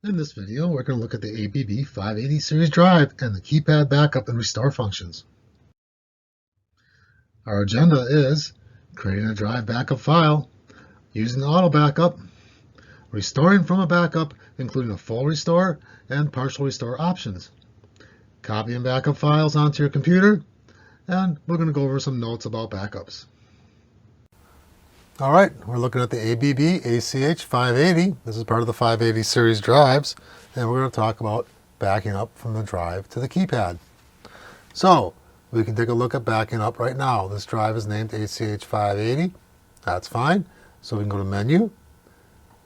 In this video, we're going to look at the ABB 580 series drive and the keypad backup and restore functions. Our agenda is creating a drive backup file, using auto backup, restoring from a backup, including a full restore and partial restore options, copying backup files onto your computer, and we're going to go over some notes about backups. All right, we're looking at the ABB ACH580. This is part of the 580 series drives, and we're going to talk about backing up from the drive to the keypad. So we can take a look at backing up right now. This drive is named ACH580. That's fine. So we can go to Menu,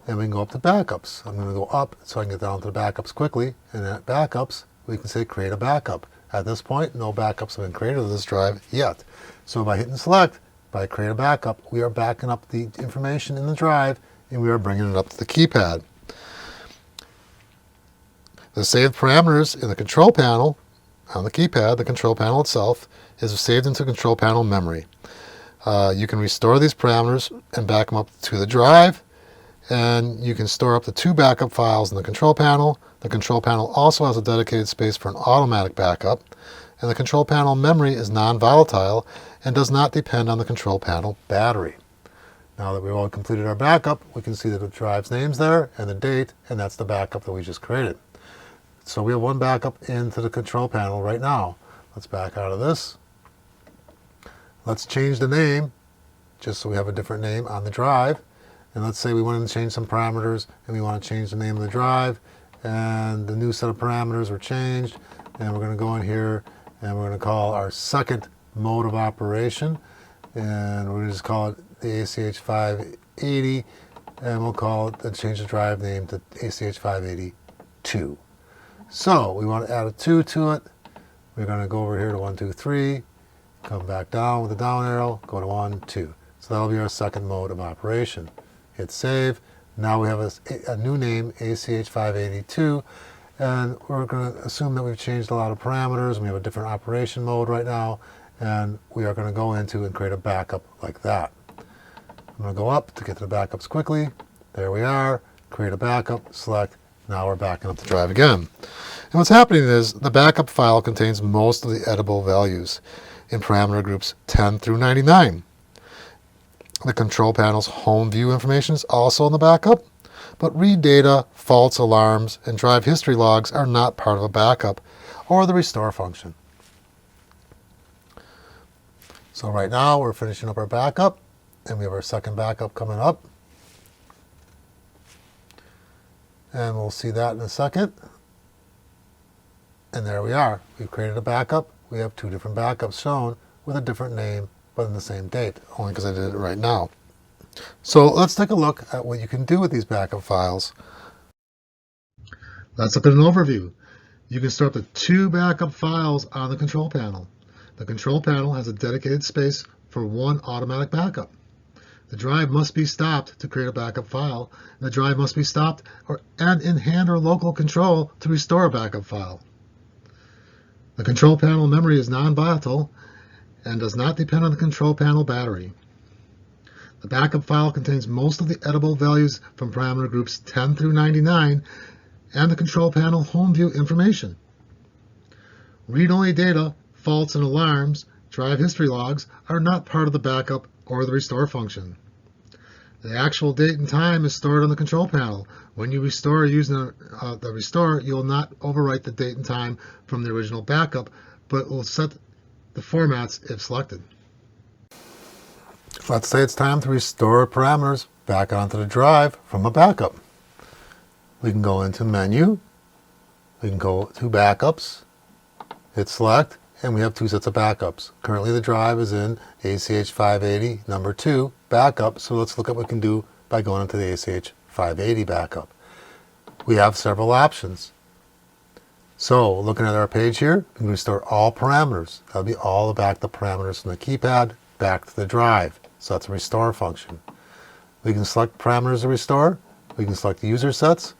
and we can go up to Backups. I'm going to go up so I can get down to the Backups quickly, and at Backups, we can say Create a Backup. At this point, no backups have been created to this drive yet. So by hitting Select, by Create a Backup, we are backing up the information in the drive and we are bringing it up to the keypad. The saved parameters in the control panel on the keypad, the control panel itself, is saved into control panel memory. You can restore these parameters and back them up to the drive, and you can store up to 2 backup files in the control panel. The control panel also has a dedicated space for an automatic backup, and the control panel memory is non-volatile and does not depend on the control panel battery. Now that we've all completed our backup, we can see that the drive's name's there and the date, and that's the backup that we just created. So we have one backup into the control panel right now. Let's back out of this. Let's change the name, just so we have a different name on the drive. And let's say we wanted to change some parameters and we want to change the name of the drive, and the new set of parameters were changed, and we're going to go in here and we're going to call our second mode of operation, and we're going to just call it the ACH580, and we'll call it, change the drive name to ACH582. So we want to add a 2 to it. We're going to go over here to 1, 2, 3, come back down with the down arrow, go to 1, 2. So that'll be our second mode of operation. Hit save. Now we have a new name, ACH582, and we're going to assume that we've changed a lot of parameters, and we have a different operation mode right now, and we are going to go into and create a backup like that. I'm going to go up to get to the backups quickly. There we are. Create a backup, select. Now we're backing up the drive again. And what's happening is the backup file contains most of the edible values in parameter groups 10 through 99. The control panel's home view information is also in the backup, but read data, faults, alarms, and drive history logs are not part of a backup or the restore function. So right now we're finishing up our backup, and we have our second backup coming up. And we'll see that in a second. And there we are. We've created a backup. We have 2 different backups shown with a different name, but in the same date, only because I did it right now. So let's take a look at what you can do with these backup files. Let's look at an overview. You can store up to 2 backup files on the control panel. The control panel has a dedicated space for 1 automatic backup. The drive must be stopped to create a backup file. The drive must be stopped and in hand or local control to restore a backup file. The control panel memory is non-volatile and does not depend on the control panel battery. The backup file contains most of the edible values from parameter groups 10 through 99 and the control panel home view information. Read-only data, faults and alarms, drive history logs are not part of the backup or the restore function. The actual date and time is stored on the control panel. When you restore using the restore, you will not overwrite the date and time from the original backup, but will set the formats if selected. Let's say it's time to restore parameters back onto the drive from a backup. We can go into Menu, we can go to Backups, hit Select, and we have 2 sets of backups. Currently the drive is in ACH580 number 2 backup, so let's look at what we can do by going into the ACH580 backup. We have several options. So looking at our page here, we can restore all parameters. That'll be all the backup parameters from the keypad back to the drive. So that's a restore function. We can select parameters to restore, we can select user sets,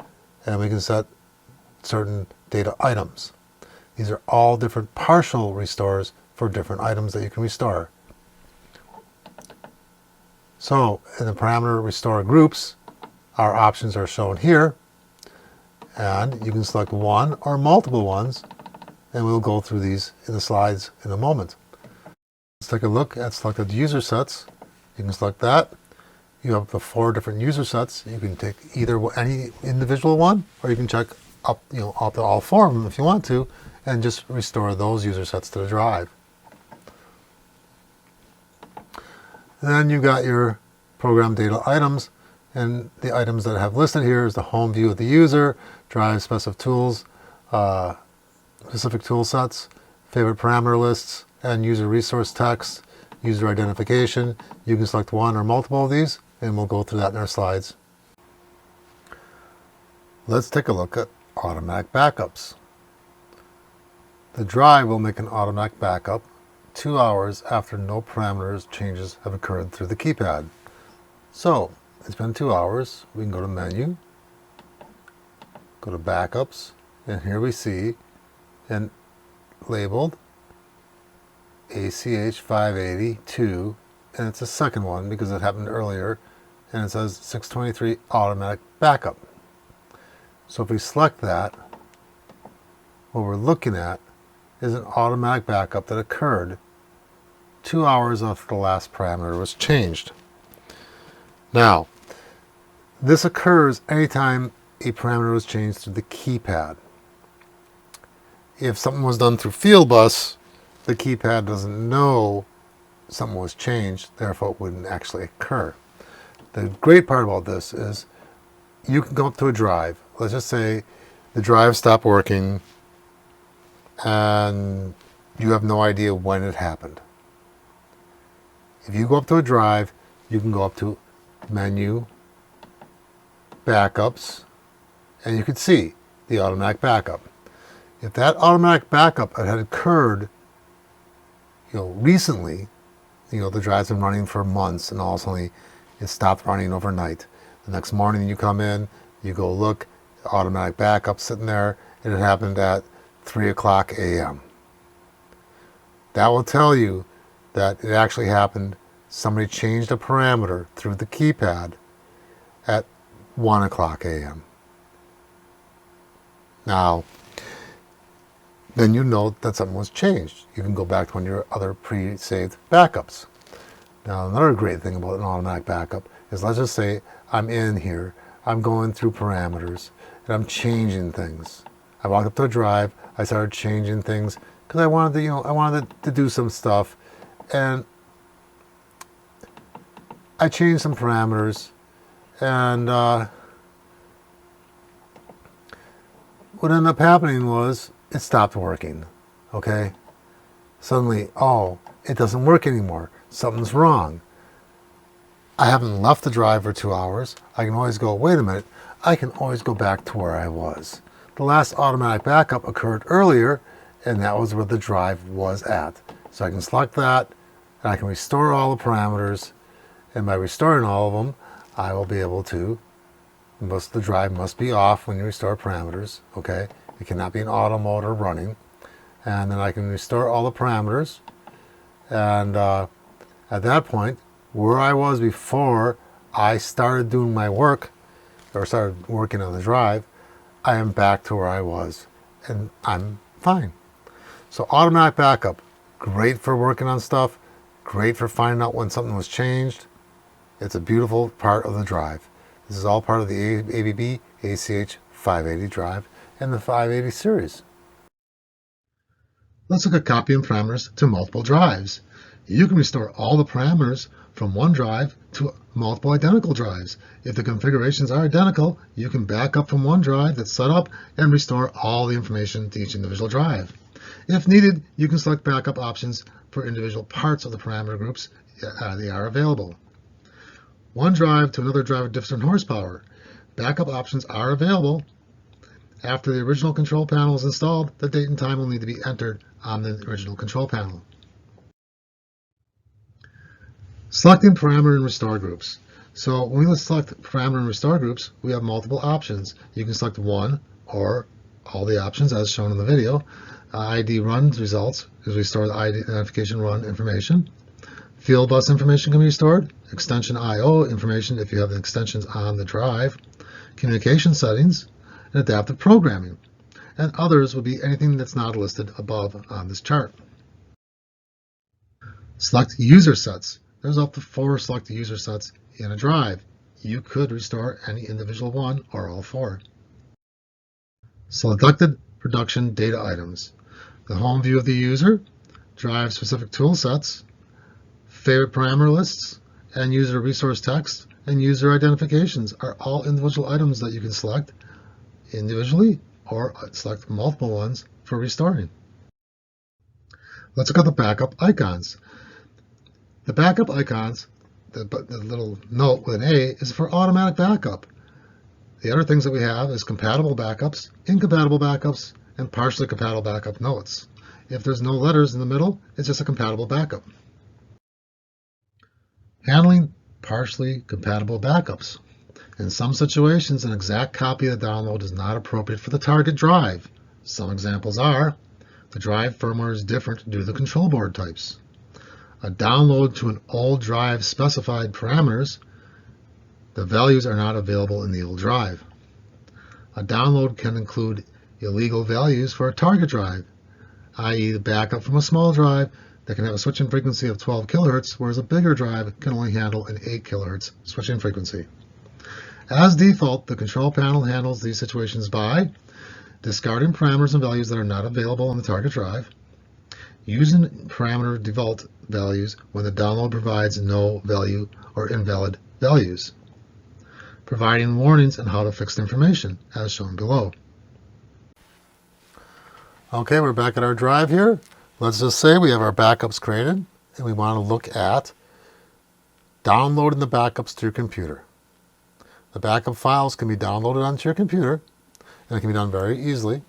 and we can set certain data items. These are all different partial restores for different items that you can restore. So in the parameter restore groups, our options are shown here. And you can select one or multiple ones, and we'll go through these in the slides in a moment. Let's take a look at selected user sets. You can select that. You have the 4 different user sets. You can take either any individual one, or you can check up, up to all 4 of them if you want to, and just restore those user sets to the drive. And then you've got your program data items, and the items that I have listed here is the home view of the user, drive specific tools, specific tool sets, favorite parameter lists, and user resource text, user identification. You can select one or multiple of these, and we'll go through that in our slides. Let's take a look at automatic backups. The drive will make an automatic backup 2 hours after no parameters changes have occurred through the keypad. So it's been 2 hours. We can go to Menu, go to Backups, and here we see and labeled ACH580 and it's a second one because it happened earlier, and it says 623 automatic backup. So if we select that, what we're looking at is an automatic backup that occurred 2 hours after the last parameter was changed. Now, this occurs anytime a parameter was changed through the keypad. If something was done through field bus, the keypad doesn't know something was changed, therefore it wouldn't actually occur. The great part about this is you can go up to a drive. Let's just say the drive stopped working and you have no idea when it happened. If you go up to a drive, you can go up to Menu, Backups, and you can see the automatic backup. If that automatic backup had occurred, recently, the drive's been running for months, and all of a sudden it stopped running overnight. The next morning you come in, you go look, the automatic backup sitting there, and it happened at 3:00 a.m. That will tell you that it actually happened. Somebody changed a parameter through the keypad at 1:00 a.m. Now, then you know that something was changed. You can go back to one of your other pre-saved backups. Now, another great thing about an automatic backup is, let's just say I'm in here, I'm going through parameters, and I'm changing things. I walked up to a drive, I started changing things because I wanted to do some stuff, and I changed some parameters, and what ended up happening was it stopped working. Okay, suddenly, it doesn't work anymore. Something's wrong. I haven't left the drive for 2 hours. I can always go, wait a minute, I can always go back to where I was. The last automatic backup occurred earlier, and that was where the drive was at. So I can select that, and I can restore all the parameters, and by restoring all of them, I will be able to, the drive must be off when you restore parameters, okay? It cannot be an auto mode or running. And then I can restore all the parameters, and at that point, where I was before I started doing my work, or started working on the drive, I am back to where I was, and I'm fine. So automatic backup, great for working on stuff, great for finding out when something was changed. It's a beautiful part of the drive. This is all part of the ABB ACH580 drive and the 580 series. Let's look at copying parameters to multiple drives. You can restore all the parameters from one drive to multiple identical drives. If the configurations are identical, you can back up from one drive that's set up and restore all the information to each individual drive. If needed, you can select backup options for individual parts of the parameter groups. They are available. One drive to another drive with different horsepower. Backup options are available. After the original control panel is installed, the date and time will need to be entered on the original control panel. Selecting parameter and restore groups. So when we select parameter and restore groups, we have multiple options. You can select one or all the options as shown in the video. ID run results, because we store the identification run information. Field bus information can be stored. Extension I/O information if you have the extensions on the drive. Communication settings. and adaptive programming. And others would be anything that's not listed above on this chart. Select user sets. There's up to 4 select user sets in a drive. You could restore any individual one or all 4. Selected production data items. The home view of the user, drive-specific tool sets, favorite parameter lists, and user resource text and user identifications are all individual items that you can select individually or select multiple ones for restoring. Let's look at the backup icons. The backup icons, the little note with an A, is for automatic backup. The other things that we have is compatible backups, incompatible backups, and partially compatible backup notes. If there's no letters in the middle, it's just a compatible backup. Handling partially compatible backups. In some situations, an exact copy of the download is not appropriate for the target drive. Some examples are, the drive firmware is different due to the control board types. A download to an old drive specified parameters, the values are not available in the old drive. A download can include illegal values for a target drive, i.e. the backup from a small drive that can have a switching frequency of 12 kHz, whereas a bigger drive can only handle an 8 kHz switching frequency. As default, the control panel handles these situations by discarding parameters and values that are not available on the target drive, using parameter default values when the download provides no value or invalid values, providing warnings on how to fix the information, as shown below. Okay, we're back at our drive here. Let's just say we have our backups created, and we want to look at downloading the backups to your computer. The backup files can be downloaded onto your computer, and it can be done very easily.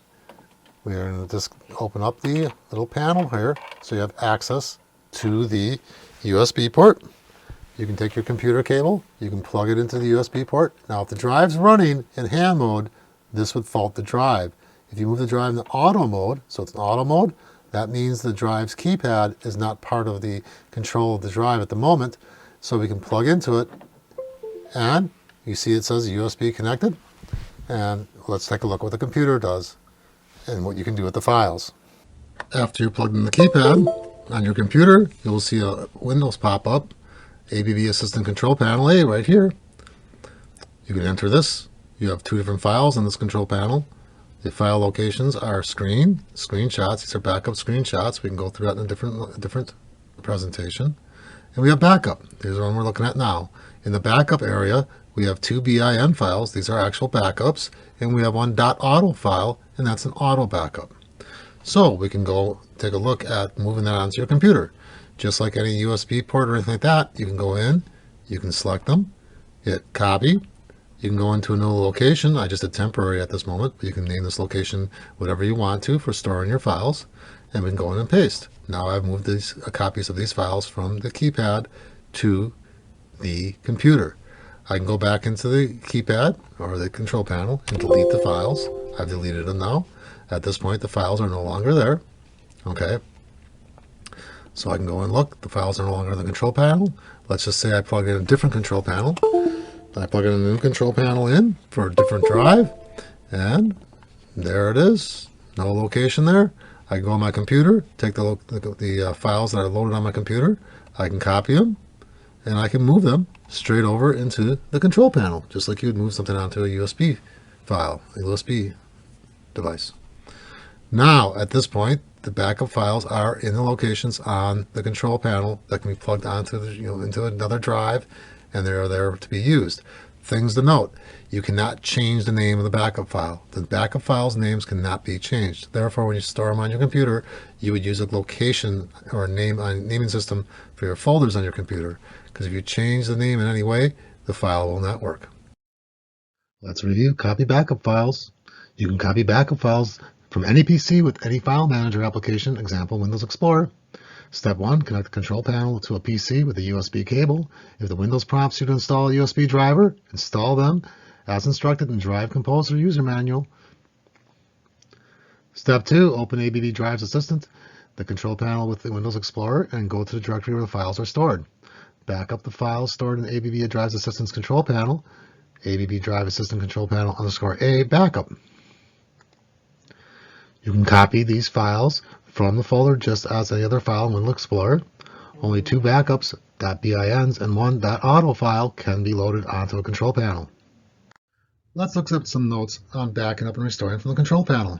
We're going to just open up the little panel here, so you have access to the USB port. You can take your computer cable, you can plug it into the USB port. Now, if the drive's running in hand mode, this would fault the drive. If you move the drive into auto mode, so it's in auto mode, that means the drive's keypad is not part of the control of the drive at the moment. So we can plug into it, and you see it says USB connected. And let's take a look what the computer does and what you can do with the files. After you plug in the keypad on your computer, you'll see a Windows pop up, ABB Assistant Control Panel A right here. You can enter this. You have 2 different files on this control panel. The file locations are screenshots. These are backup screenshots. We can go through that in a different presentation. And we have backup. Here's the one we're looking at now. In the backup area, we have 2 bin files. These are actual backups. And we have one .auto file, and that's an auto backup. So we can go take a look at moving that onto your computer. Just like any USB port or anything like that, you can go in, you can select them, hit copy. You can go into a new location. I just did temporary at this moment, but you can name this location whatever you want to for storing your files, and we can go in and paste. Now I've moved these copies of these files from the keypad to the computer. I can go back into the keypad or the control panel and delete the files. I've deleted them now. At this point, the files are no longer there. Okay. So I can go and look. The files are no longer in the control panel. Let's just say I plug in a different control panel. I plug in a new control panel in for a different drive, and there it is. No location there. I can go on my computer, take the files that are loaded on my computer. I can copy them, and I can move them straight over into the control panel, just like you would move something onto a USB file, a USB device. Now, at this point, the backup files are in the locations on the control panel that can be plugged onto into another drive, and they're there to be used. Things to note: you cannot change the name of the backup file. The backup files' names cannot be changed. Therefore, when you store them on your computer, you would use a location or a naming system for your folders on your computer, because if you change the name in any way, the file will not work. Let's review copy backup files. You can copy backup files from any PC with any file manager application, example Windows Explorer. Step 1, connect the control panel to a PC with a USB cable. If the Windows prompts you to install a USB driver, install them as instructed in Drive Composer User Manual. Step 2, open ABB Drives Assistant, the control panel with the Windows Explorer, and go to the directory where the files are stored. Back up the files stored in ABB Drives Assistant's control panel, ABB Drive Assistant Control Panel _A backup. You can copy these files from the folder just as any other file in Windows Explorer. Only 2 backups, .bins and 1 .auto file can be loaded onto a control panel. Let's look at some notes on backing up and restoring from the control panel.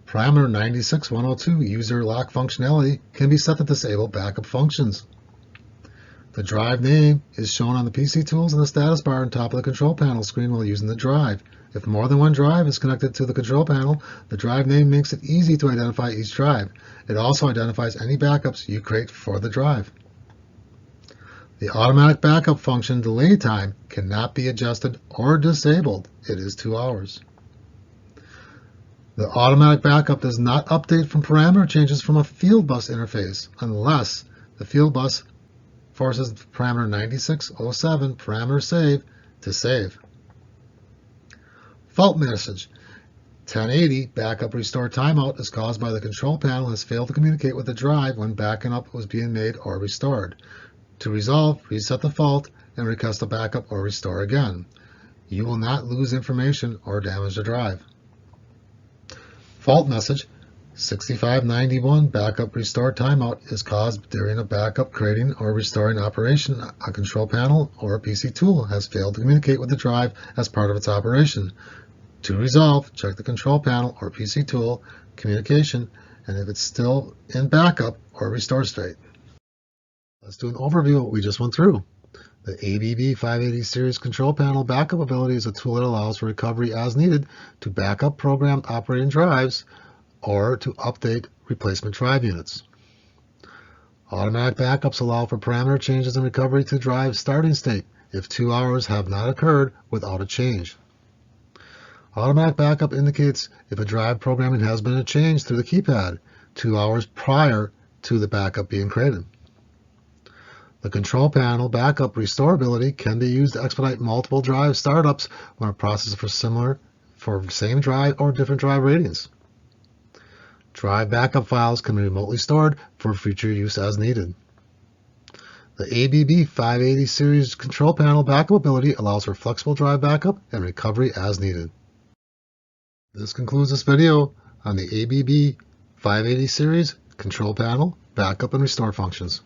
Parameter 96102 user lock functionality can be set to disable backup functions. The drive name is shown on the PC tools in the status bar on top of the control panel screen while using the drive. If more than one drive is connected to the control panel, the drive name makes it easy to identify each drive. It also identifies any backups you create for the drive. The automatic backup function delay time cannot be adjusted or disabled. It is 2 hours. The automatic backup does not update from parameter changes from a field bus interface unless the field bus forces parameter 9607 parameter save to save. Fault message 1080 backup restore timeout is caused by the control panel has failed to communicate with the drive when backing up was being made or restored. To resolve, reset the fault and request a backup or restore again. You will not lose information or damage the drive. Fault message 6591 backup restore timeout is caused during a backup creating or restoring operation. A control panel or a PC tool has failed to communicate with the drive as part of its operation. To resolve, check the control panel or PC tool communication and if it's still in backup or restore state. Let's do an overview of what we just went through. The ABB 580 series control panel backup ability is a tool that allows for recovery as needed to back up programmed operating drives or to update replacement drive units. Automatic backups allow for parameter changes and recovery to drive starting state if 2 hours have not occurred without a change. Automatic backup indicates if a drive programming has been changed through the keypad 2 hours prior to the backup being created. The control panel backup restore ability can be used to expedite multiple drive startups when a process for same drive or different drive ratings. Drive backup files can be remotely stored for future use as needed. The ABB 580 series control panel backup ability allows for flexible drive backup and recovery as needed. This concludes this video on the ABB 580 series control panel backup and restore functions.